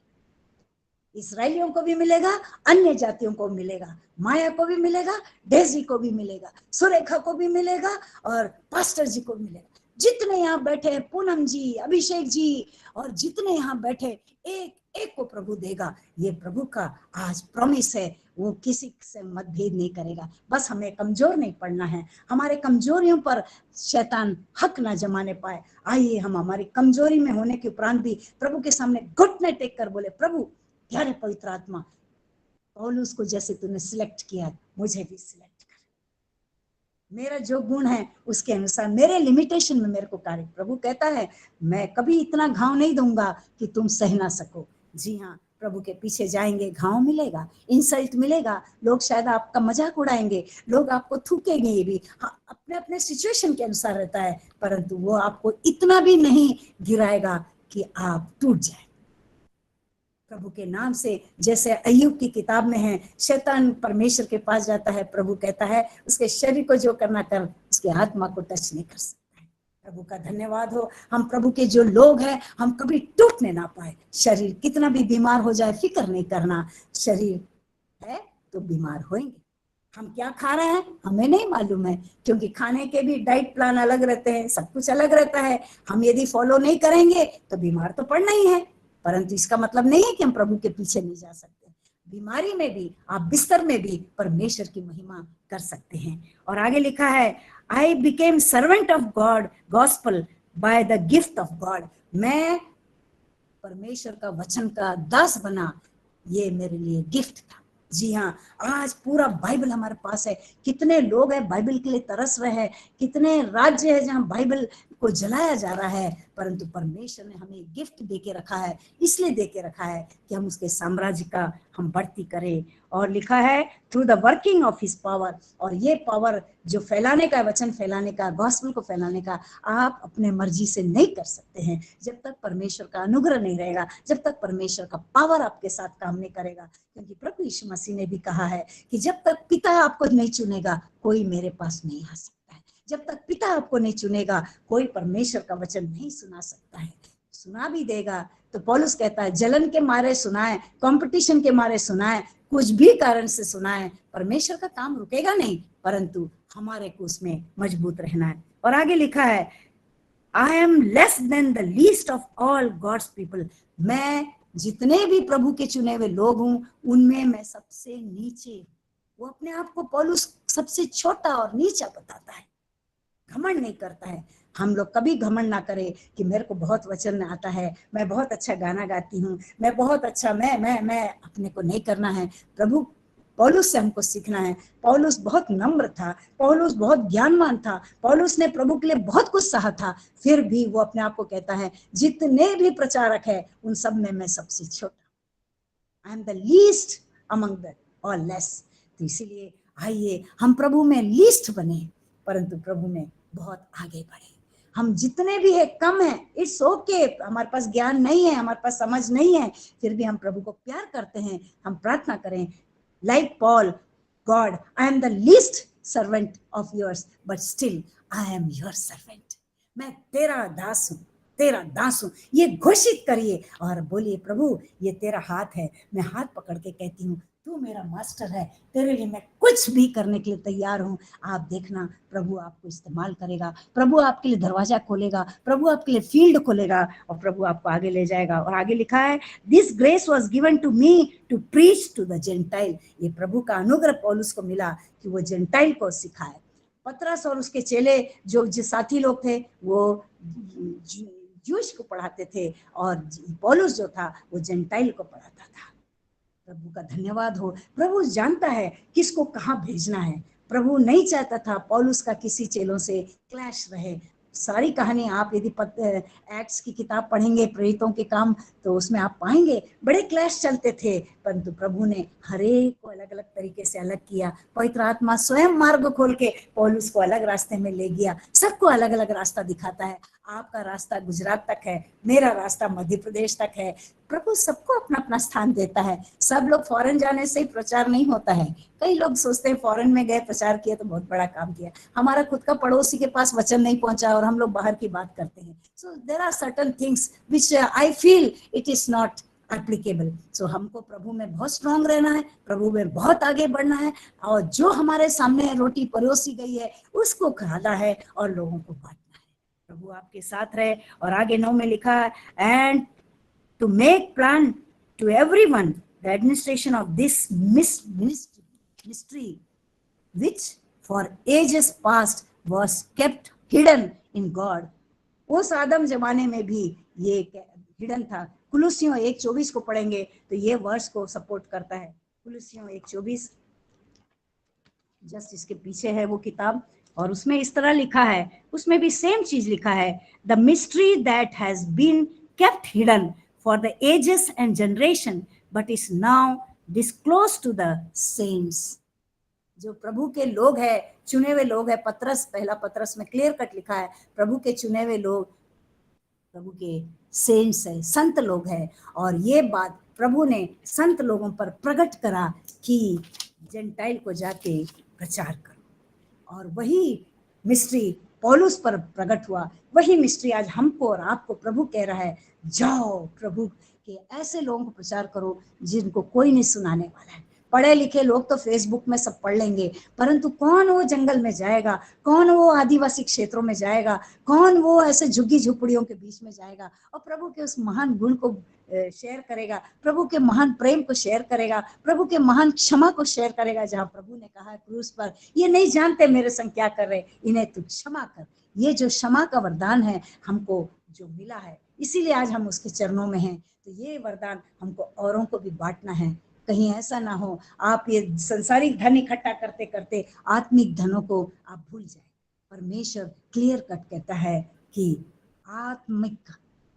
इसराइलियों को भी मिलेगा, अन्य जातियों को मिलेगा, माया को भी मिलेगा, डेजी को भी मिलेगा, सुरेखा को भी मिलेगा और पास्टर जी को मिलेगा। जितने यहाँ बैठे, पूनम जी, अभिषेक जी और जितने यहाँ बैठे, एक एक को प्रभु देगा। ये प्रभु का आज प्रॉमिस है, वो किसी से मतभेद नहीं करेगा। बस हमें कमजोर नहीं पड़ना है, हमारे कमजोरियों पर शैतान हक ना जमाने पाए। आइए हम हमारी कमजोरी में होने के उपरांत भी प्रभु के सामने घुटने टेक कर बोले, प्रभु प्यारे पवित्र आत्मा, पौलुस को जैसे तूने सिलेक्ट किया, मुझे भी सिलेक्ट कर। मेरा जो गुण है उसके अनुसार, मेरे लिमिटेशन में मेरे को कार्य। प्रभु कहता है मैं कभी इतना घाव नहीं दूंगा कि तुम सह ना सको। जी हाँ, प्रभु के पीछे जाएंगे, घाव मिलेगा, इंसल्ट मिलेगा, लोग शायद आपका मजाक उड़ाएंगे, लोग आपको थूकेंगे। ये भी हाँ, अपने अपने सिचुएशन के अनुसार रहता है, परंतु वो आपको इतना भी नहीं गिराएगा कि आप टूट जाए। प्रभु के नाम से, जैसे अय्यूब की किताब में है, शैतान परमेश्वर के पास जाता है, प्रभु कहता है उसके शरीर को जो करना कर, उसके आत्मा को टच नहीं कर सकता है। प्रभु का धन्यवाद हो। हम प्रभु के जो लोग हैं, हम कभी टूटने ना पाए। शरीर कितना भी बीमार हो जाए, फिक्र नहीं करना, शरीर है तो बीमार होंगे। हम क्या खा रहे हैं हमें नहीं मालूम है, क्योंकि खाने के भी डाइट प्लान अलग रहते हैं, सब कुछ अलग रहता है। हम यदि फॉलो नहीं करेंगे तो बीमार तो पड़ना ही है, परंतु इसका मतलब नहीं है कि हम प्रभु के पीछे नहीं जा सकते। बीमारी में भी, आप बिस्तर में भी परमेश्वर की महिमा कर सकते हैं। और आगे लिखा है, I became servant of God gospel by the gift of God. मैं परमेश्वर का वचन का दास बना, ये मेरे लिए गिफ्ट था। जी हाँ, आज पूरा बाइबल हमारे पास है। कितने लोग हैं बाइबल के लिए तरस रहे हैं, कितने राज्य है जहाँ बाइबल को जलाया जा रहा है, परंतु परमेश्वर ने हमें गिफ्ट देके रखा है। इसलिए देके रखा है कि हम उसके साम्राज्य का हम बढ़ती करें। और लिखा है through the working of his power, और ये पावर जो फैलाने का, वचन फैलाने का, गॉस्पेल को फैलाने का, आप अपने मर्जी से नहीं कर सकते हैं जब तक परमेश्वर का अनुग्रह नहीं रहेगा, जब तक परमेश्वर का पावर आपके साथ काम नहीं करेगा। क्योंकि प्रभु यीशु मसीह ने भी कहा है कि जब तक पिता आपको नहीं चुनेगा, कोई मेरे पास नहीं आ सकता है। जब तक पिता आपको नहीं चुनेगा, कोई परमेश्वर का वचन नहीं सुना सकता है। सुना भी देगा तो पौलुस कहता है जलन के मारे सुनाए, कंपटीशन के मारे सुनाए, कुछ भी कारण से सुनाए, परमेश्वर का काम रुकेगा नहीं, परंतु हमारे को उसमें मजबूत रहना है। और आगे लिखा है, I am less than the least of all God's people. मैं जितने भी प्रभु के चुने हुए लोग हूं, उनमें मैं सबसे नीचे। वो अपने आप को पौलुस सबसे छोटा और नीचा बताता है, घमंड नहीं करता है। हम लोग कभी घमंड ना करें कि मेरे को बहुत वचन आता है, मैं बहुत अच्छा गाना गाती हूँ, मैं बहुत अच्छा, मैं अपने को नहीं करना है। प्रभु पौलुस से हमको सीखना है। पौलुस बहुत नम्र था, पौलुस बहुत ज्ञानवान था, पौलुस ने प्रभु के लिए बहुत कुछ सहा था, फिर भी वो अपने आप को कहता है जितने भी प्रचारक है उन सब में मैं सबसे छोटा, I am the least among the all less. तो इसीलिए आइए हम प्रभु में लीस्ट बने, परंतु प्रभु में बहुत आगे बढ़े। हम जितने भी है कम है, इट्स ओके। हमारे पास ज्ञान नहीं है, हमारे पास समझ नहीं है, फिर भी हम प्रभु को प्यार करते हैं। हम प्रार्थना करें like Paul, God, I am the least servant of yours, but still I am your servant. मैं तेरा दास हूँ, तेरा दास हूँ। ये घोषित करिए और बोलिए प्रभु ये तेरा हाथ है। मैं हाथ पकड़ के कहती हूँ तू मेरा मास्टर है, तेरे लिए मैं कुछ भी करने के लिए तैयार हूँ। आप देखना प्रभु आपको इस्तेमाल करेगा, प्रभु आपके लिए दरवाजा खोलेगा, प्रभु आपके लिए फील्ड खोलेगा और प्रभु आपको आगे ले जाएगा। और आगे लिखा है this grace was given to me to preach to the Gentile. ये प्रभु का अनुग्रह पौलुस को मिला कि वो जेंटाइल को सिखाए। पतरस और उसके चेले जो साथी लोग थे वो जूश को पढ़ाते थे और पौलुस जो था वो जेंटाइल को पढ़ाता था। प्रभु का धन्यवाद हो। प्रभु जानता है किसको कहाँ भेजना है। प्रभु नहीं चाहता था पौलुस का किसी चेलों से क्लैश रहे। सारी कहानी आप यदि एक्ट्स की किताब पढ़ेंगे, प्रेरितों के काम, तो उसमें आप पाएंगे बड़े क्लैश चलते थे, परंतु प्रभु ने हरेक को अलग अलग तरीके से अलग किया। पवित्र आत्मा स्वयं मार्ग खोल के पौलुस को अलग रास्ते में ले गया। सबको अलग अलग रास्ता दिखाता है। आपका रास्ता गुजरात तक है, मेरा रास्ता मध्य प्रदेश तक है। प्रभु सबको अपना अपना स्थान देता है। सब लोग फॉरेन जाने से ही प्रचार नहीं होता है। कई लोग सोचते हैं फॉरेन में गए प्रचार किया तो बहुत बड़ा काम किया। हमारा खुद का पड़ोसी के पास वचन नहीं पहुंचा और हम लोग बाहर की बात करते हैं। So there are certain things which I feel it is not applicable. So हमको प्रभु में बहुत स्ट्रांग रहना है, प्रभु में बहुत आगे बढ़ना है, और जो हमारे सामने रोटी परोसी गई है उसको खाना है और लोगों को बांटना है। प्रभु आपके साथ रहे। और आगे 9 में लिखा है, and to make plan to everyone the administration of this mystery which for ages past was kept hidden in God। उस आदम जमाने में भी ये हिडन था। कुलुसियों 1:24 को पढ़ेंगे तो ये वर्स को सपोर्ट करता है। कुलुसियों 1:24 जस्ट इसके पीछे है वो किताब, और उसमें इस तरह लिखा है, उसमें भी सेम चीज लिखा है, the mystery that has been kept hidden for the ages and generation but is now disclose to the saints. जो प्रभु के लोग हैं, चुने हुए लोग हैं, पत्रस, पहला पत्रस में क्लियर कट लिखा है, प्रभु के चुने हुए लोग प्रभु के सेंट्स है, संत लोग हैं। और ये बात प्रभु ने संत लोगों पर प्रकट करा कि जेंटाइल को जाके प्रचार करो। और वही मिस्ट्री पौलुस पर प्रकट हुआ, वही मिस्ट्री आज हमको और आपको प्रभु कह रहा है, जाओ प्रभु के ऐसे लोगों को प्रचार करो जिनको कोई नहीं सुनाने वाला है। पढ़े लिखे लोग तो फेसबुक में सब पढ़ लेंगे, परंतु कौन वो जंगल में जाएगा, कौन वो आदिवासी क्षेत्रों में जाएगा, कौन वो ऐसे झुग्गी झुपड़ियों के बीच में जाएगा और प्रभु के उस महान गुण को शेयर करेगा, प्रभु के महान प्रेम को शेयर करेगा, प्रभु के महान क्षमा को शेयर करेगा। जहाँ प्रभु ने कहा है क्रूस पर, ये नहीं जानते मेरे संग क्या कर रहे, इन्हें तू क्षमा कर। ये जो क्षमा का वरदान है हमको जो मिला है, इसीलिए आज हम उसके चरणों में हैं। तो ये वरदान हमको औरों को भी बांटना है। कहीं ऐसा ना हो आप ये संसारिक धन इकट्ठा करते करते आत्मिक धनों को आप भूल जाए। परमेश्वर क्लियर कट कहता है कि आत्मिक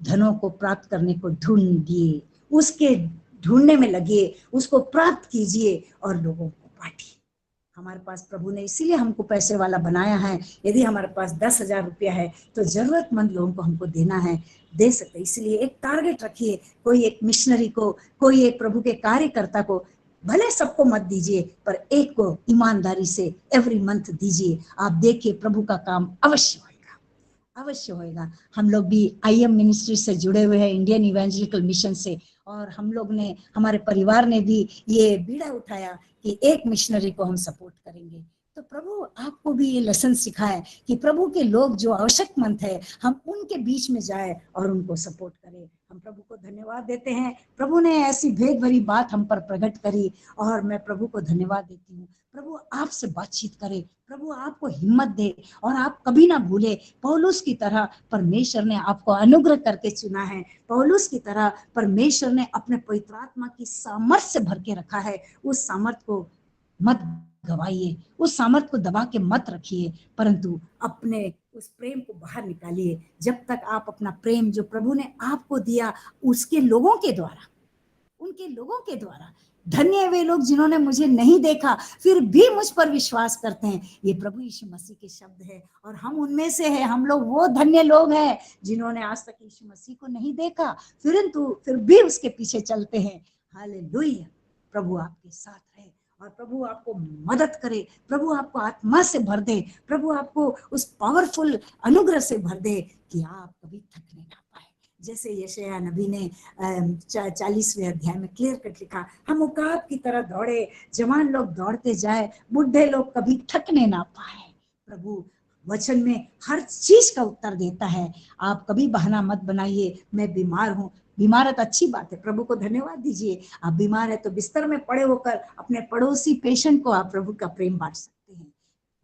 धनों को प्राप्त करने को ढूंढिए, उसके ढूंढने में लगिए, उसको प्राप्त कीजिए और लोगों को बांटिए। हमारे पास प्रभु ने इसीलिए हमको पैसे वाला बनाया है। यदि हमारे पास 10,000 रुपया है तो जरूरतमंद लोगों को हमको देना है, दे सकते। इसलिए एक टारगेट रखिए, कोई एक मिशनरी को, कोई एक प्रभु के कार्यकर्ता को, भले सबको मत दीजिए पर एक को ईमानदारी से एवरी मंथ दीजिए। आप देखिए प्रभु का काम अवश्य होगा, अवश्य होगा। हम लोग भी IM मिनिस्ट्री से जुड़े हुए हैं, इंडियन इवेंजलिकल मिशन से, और हम लोग ने, हमारे परिवार ने भी ये बीड़ा उठाया कि एक मिशनरी को हम सपोर्ट करेंगे। तो प्रभु आपको भी ये लेसन सिखाए कि प्रभु के लोग जो आवश्यकमंद है हम उनके बीच में जाए और उनको सपोर्ट करें। हम प्रभु को धन्यवाद देते हैं, प्रभु ने ऐसी भेद भरी बात हम पर प्रकट करी और मैं प्रभु को धन्यवाद देती हूँ। प्रभु आपसे बातचीत करे, प्रभु आपको हिम्मत दे और आप कभी ना भूले, पौलुस की तरह परमेश्वर ने आपको अनुग्रह करके चुना है, पौलुस की तरह परमेश्वर ने अपने पवित्र आत्मा की सामर्थ से भर के रखा है। उस सामर्थ को मत गवाइए, उस सामर्थ को दबा के मत रखिए, परंतु अपने उस प्रेम को बाहर निकालिए। जब तक आप अपना प्रेम जो प्रभु ने आपको दिया उसके लोगों के द्वारा, उनके लोगों के द्वारा, धन्य वे लोग जिन्होंने मुझे नहीं देखा फिर भी मुझ पर विश्वास करते हैं, ये प्रभु यीशु मसीह के शब्द है और हम उनमें से हैं। हम लोग वो धन्य लोग हैं जिन्होंने आज तक यीशु मसीह को नहीं देखा फिर भी उसके पीछे चलते हैं। हालेलुया। प्रभु आपके साथ रहे और प्रभु आपको मदद करे, प्रभु आपको आत्मा से भर दे, प्रभु आपको उस पावरफुल अनुग्रह से भर दे कि आप कभी थकने ना पाए। जैसे यशायाह नबी ने 40वें अध्याय में क्लियर कट लिखा, हम उकाब की तरह दौड़े, जवान लोग दौड़ते जाए, बुढ़े लोग कभी थकने ना पाए। प्रभु वचन में हर चीज का उत्तर देता है। आप कभी बहाना मत बनाइए, मैं बीमार हूँ। बीमार है तो अच्छी बात है, प्रभु को धन्यवाद दीजिए। आप बीमार है तो बिस्तर में पड़े होकर अपने पड़ोसी पेशेंट को आप प्रभु का प्रेम बांट सकते हैं।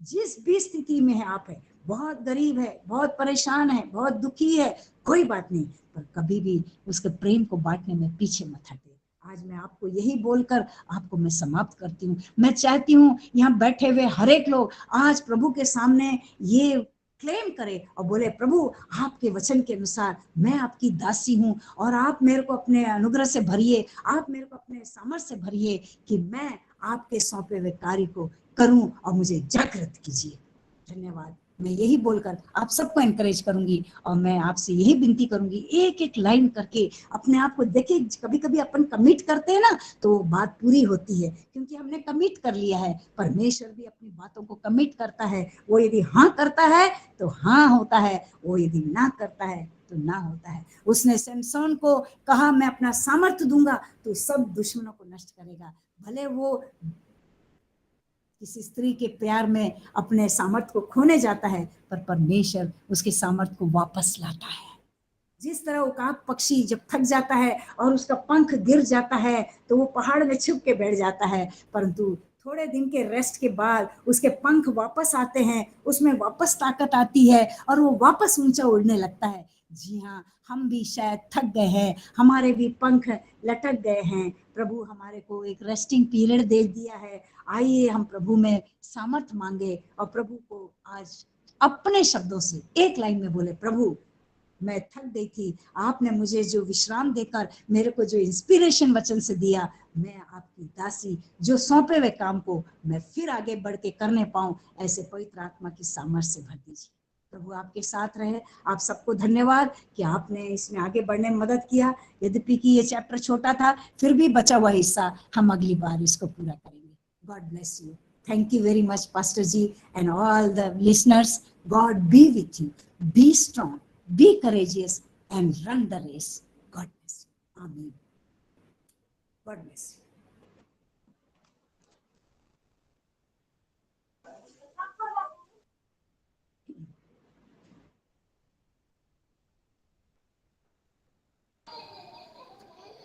जिस भी स्थिति में है आप है, बहुत गरीब है, बहुत परेशान है, बहुत दुखी है, कोई बात नहीं, पर कभी भी उसके प्रेम को बांटने में पीछे मत हटे। आज मैं आपको यही बोलकर आपको मैं समाप्त करती हूँ। मैं चाहती हूँ यहाँ बैठे हुए हर एक लोग आज प्रभु के सामने ये क्लेम करे और बोले, प्रभु आपके वचन के अनुसार मैं आपकी दासी हूँ और आप मेरे को अपने अनुग्रह से भरिए, आप मेरे को अपने सामर्थ्य से भरिए कि मैं आपके सौंपे हुए कार्य को करूं और मुझे जागृत कीजिए। धन्यवाद। मैं यही बोलकर आप सबको एनकरेज करूंगी और मैं आपसे यही विनती करूंगी, एक एक लाइन करके अपने आप को देखिए। कभी कभी अपन कमिट करते हैं ना तो बात पूरी होती है, क्योंकि हमने कमिट कर लिया है। परमेश्वर भी अपनी बातों को कमिट करता है। वो यदि हाँ करता है तो हाँ होता है, वो यदि ना करता है तो ना होता है। उसने सैमसन को कहा मैं अपना सामर्थ्य दूंगा तो सब दुश्मनों को नष्ट करेगा। भले वो किसी स्त्री के प्यार में अपने सामर्थ्य को खोने जाता है, पर परमेश्वर उसके सामर्थ्य को वापस लाता है। जिस तरह उकाब पक्षी जब थक जाता है और उसका पंख गिर जाता है तो वो पहाड़ में छुप के बैठ जाता है, परंतु थोड़े दिन के रेस्ट के बाद उसके पंख वापस आते हैं, उसमें वापस ताकत आती है और वो वापस ऊंचा उड़ने लगता है। जी हाँ, हम भी शायद थक गए हैं, हमारे भी पंख लटक गए हैं। प्रभु हमारे को एक रेस्टिंग पीरियड दे दिया है। आइए हम प्रभु में सामर्थ्य मांगे और प्रभु को आज अपने शब्दों से एक लाइन में बोले, प्रभु मैं थक गई थी, आपने मुझे जो विश्राम देकर मेरे को जो इंस्पिरेशन वचन से दिया, मैं आपकी दासी जो सौंपे हुए काम को मैं फिर आगे बढ़ के करने पाऊं, ऐसे पवित्र आत्मा की सामर्थ्य से भर दीजिए। प्रभु आपके साथ रहे। आप सबको धन्यवाद कि आपने इसमें आगे बढ़ने में मदद किया। यद्यपि कि ये चैप्टर छोटा था, फिर भी बचा हुआ हिस्सा हम अगली बार इसको पूरा करेंगे। God bless you. Thank you very much, Pastor Ji, and all the listeners. God be with you. Be strong, be courageous, and run the race. God bless you. Amen. God bless you.